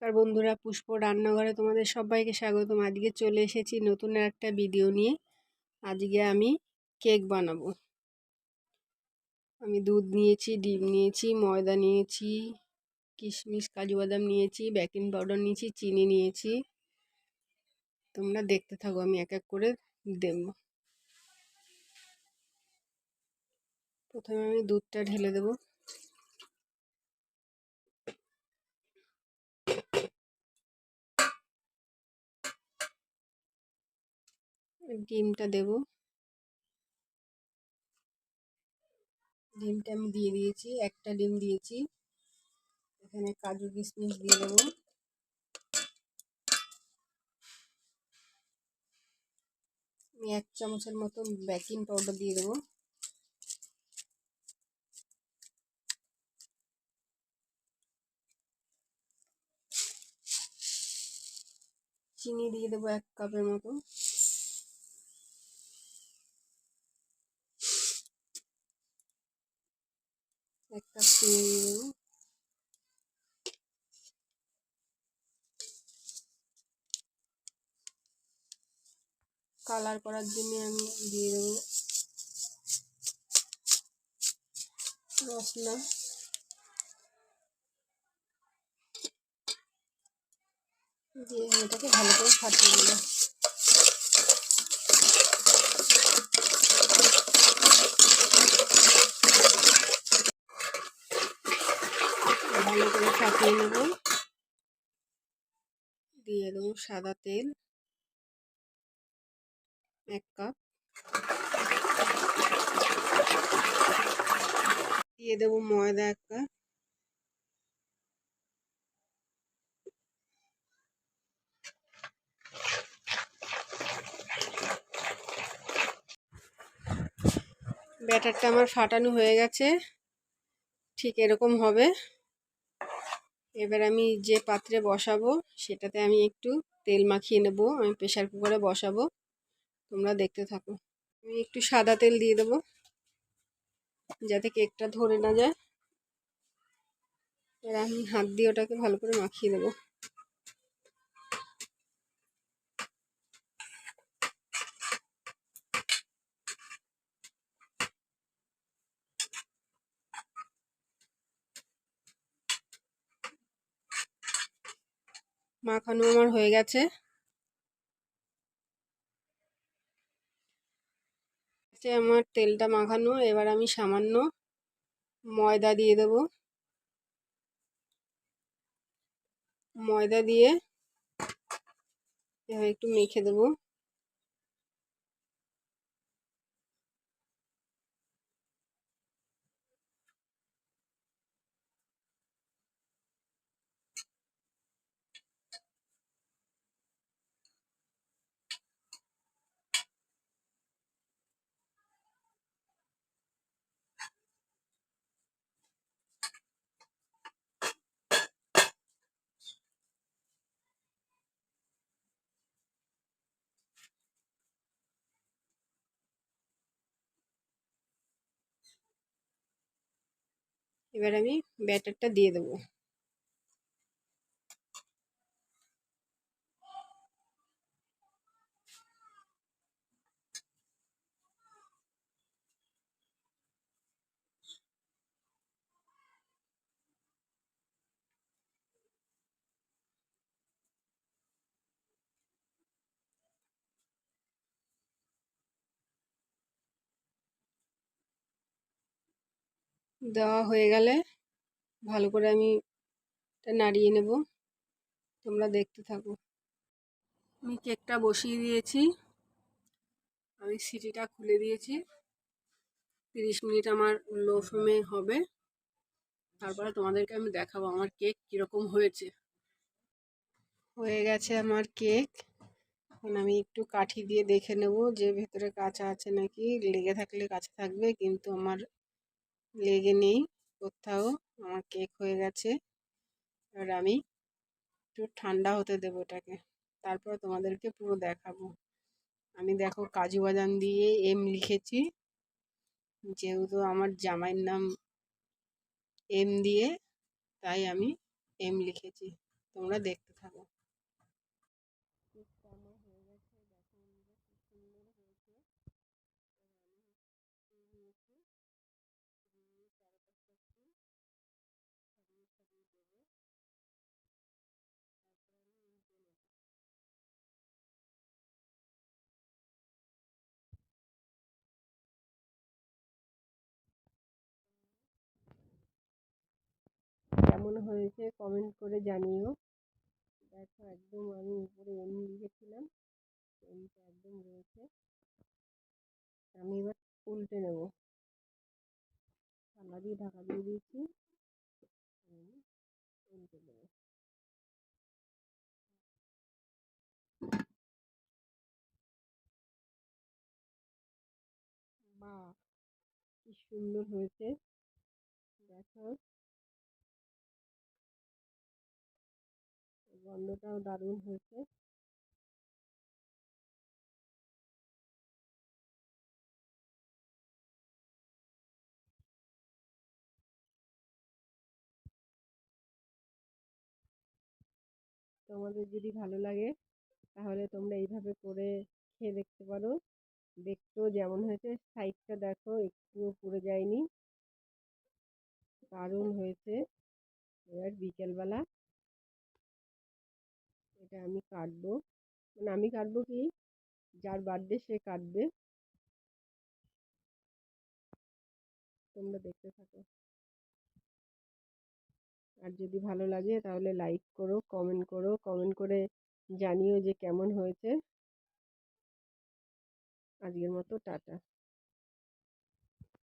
নমস্কার বন্ধুরা, পুষ্প রান্নাঘরে তোমাদের সবাইকে স্বাগতম। আজকে চলে এসেছি নতুন একটা ভিডিও নিয়ে। আজকে আমি কেক বানাবো। আমি দুধ নিয়েছি, ডিম নিয়েছি, ময়দা নিয়েছি, কিশমিশ কাজু বাদাম নিয়েছি, বেকিং পাউডার নিয়েছি, চিনি নিয়েছি। তোমরা দেখতে থাকো, আমি এক এক করে দেব। প্রথমে আমি দুধটা ঢেলে দেব। ডিমটা দেব। ডিমটা আমি দিয়ে দিয়েছি, একটা ডিম দিয়েছি। এখানে কাজু কিশমিশ দিয়ে দেবো। আমি 1 চামচের মতন বেকিং পাউডার দিয়ে দেবো। চিনি দিয়ে দেবো 1 কাপের মতো। 1 কাপ চিনি দিয়ে দেবো। কালার করার জন্য আমি দিয়ে দেবো রসনা। দিয়ে এটাকে ভালো করে ফাটিয়ে নেব। ভালো করে ফাটিয়ে নেব। দিয়ে দেবো সাদা তেল 1 কাপ। দিয়ে দেবো ময়দা 1 কাপ। ব্যাটারটা আমার ফাটানো হয়ে গেছে, ঠিক এরকম হবে। এবার আমি যে পাত্রে বসাবো সেটাতে আমি একটু তেল মাখিয়ে নেব। আমি প্রেসার কুকারে বসাবো, তোমরা দেখতে থাকো। আমি একটু সাদা তেল দিয়ে দেবো যাতে কেকটা ধরে না যায়। এবার আমি হাত দিয়ে ওটাকে ভালো করে মাখিয়ে দেবো। মাখানো আমার হয়ে গেছে। আমার তেলটা মাখানো। এবার আমি সামান্য ময়দা দিয়ে দেব। ময়দা দিয়ে এবার একটু মেখে দেবো। এবার আমি ব্যাটারটা দিয়ে দেবো। দেওয়া হয়ে গেলে ভালো করে আমি এটা নাড়িয়ে নেব। তোমরা দেখতে থাকো। আমি কেকটা বসিয়ে দিয়েছি। আমি সিটিটা খুলে দিয়েছি। 30 মিনিট আমার লো ফ্লেমে হবে। তারপরে তোমাদেরকে আমি দেখাবো আমার কেক কীরকম হয়েছে। হয়ে গেছে আমার কেক। এখন আমি একটু কাঠি দিয়ে দেখে নেব যে ভেতরে কাঁচা আছে নাকি। লেগে থাকলে কাঁচা থাকবে, কিন্তু আমার লেগে নেই কোথাও। আমার কেক হয়ে গেছে। এবার আমি একটু ঠান্ডা হতে দেবো এটাকে, তারপর তোমাদেরকে পুরো দেখাবো। আমি দেখো কাজু বাদাম দিয়ে এম লিখেছি, যেহেতু আমার জামাইয়ের নাম এম দিয়ে, তাই আমি এম লিখেছি। তোমরা দেখতে থাকো। কেকটা আমার হয়ে গেছে, দেখো বন্ধুরা কি সুন্দর হয়েছে। আমি নিয়েছি, দিয়ে চারপাশটা একটু ছড়িয়ে ছড়িয়ে দেবো, তারপরে আমি উল্টে নেব। কেমন হয়েছে কমেন্ট করে জানিও। দেখো একদম আমি উপরে এম লিখেছিলাম, এমটা একদম রয়েছে। আমি এবার উল্টে নেব, থালা দিয়ে ঢাকা দিয়ে দিয়েছি, আমি উল্টে দেবো। বাহ, কি সুন্দর হয়েছে দেখো, গন্ধটাও দারুণ হয়েছে। তোমাদের যদি ভালো লাগে তাহলে তোমরা এইভাবে করে খেয়ে দেখতে পারো। দেখতেও যেমন হয়েছে, সাইডটা দেখো একটুও পুড়ে যায়নি, দারুণ হয়েছে। এবার বিকেলবেলা এটা আমি কাটবো, মানে আমি কাটবো কি, যার বার্থডে সে কাটবে। তোমরা দেখতে থাকো, আর যদি ভালো লাগে তাহলে লাইক করো, কমেন্ট করে জানিও যে কেমন হয়েছে। আজকের মতো টাটা।